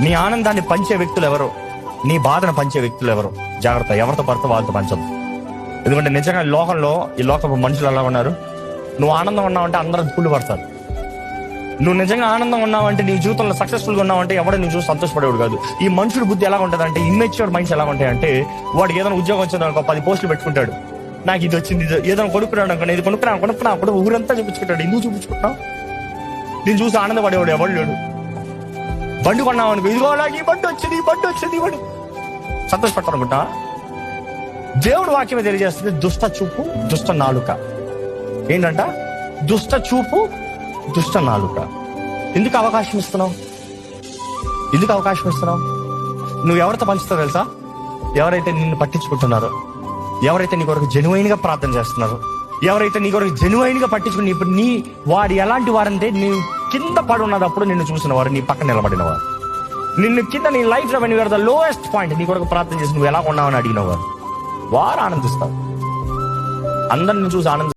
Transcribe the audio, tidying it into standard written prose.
నీ ఆనందాన్ని పంచే వ్యక్తులు ఎవరు, నీ బాధను పంచే వ్యక్తులు ఎవరు? జాగ్రత్త, ఎవరితో పడితే వాళ్ళతో పంచదు. ఎందుకంటే నిజంగా ఈ లోకపు మనుషులు ఎలా ఉన్నారు? నువ్వు ఆనందం ఉన్నావంటే అందరూ పుల్లు పడతారు. నువ్వు నిజంగా ఆనందం ఉన్నావంటే, నీ జీవితంలో సక్సెస్ఫుల్ గా ఉన్నావంటే ఎవడో నువ్వు చూసి సంతోషపడేవాడు కాదు. ఈ మనుషుడి బుద్ధి ఎలా ఉంటుంది అంటే, ఇమ్మెచ్యూర్ మైండ్స్ ఎలా ఉంటాయంటే, వాడికి ఏదైనా ఉద్యోగం వచ్చింది అనుకో 10 పోస్టులు పెట్టుకుంటాడు. నాకు ఇది వచ్చింది, ఏదైనా కొనుక్కున్నాడు అనుకో, ఇది కొనుక్కున్నా అప్పుడు ఊరంతా చూపించుకుంటాడు. ఎందుకు చూపించుకుంటావు? నేను చూసి ఆనందపడేవాడు ఎవడు లేడు. బండి కొన్నావు అనుకో, ఇదిగో నాకు ఈ బండి వచ్చింది వాడు సంతోషపడతానుకుంటా. దేవుడు వాక్యమే తెలియజేస్తుంది, దుష్ట చూపు దుష్ట నాలుక. ఏంటంట? దుష్ట చూపు దుష్ట నాలుక. ఎందుకు అవకాశం ఇస్తున్నావు? నువ్వు ఎవరితో పంచుతావు తెలుసా? ఎవరైతే నిన్ను పట్టించుకుంటున్నారో, ఎవరైతే నీ కొరకు జెన్యున్ గా ప్రార్థన చేస్తున్నారో, ఎవరైతే నీ కొరకు జెన్యున్ గా పట్టించుకుని, ఇప్పుడు వాడు ఎలాంటి వారంటే, నీ కింద పడి ఉన్నదప్పుడు నిన్ను చూసిన వారు, నీ పక్కన నిలబడిన వారు, నిన్ను కింద నీ లైఫ్ లో ద లోయెస్ట్ పాయింట్ నీ కొరకు ప్రార్థన చేసి నువ్వు ఎలా ఉన్నావని అడిగిన వారు ఆనందిస్తారు. అందరిని చూసి ఆనంద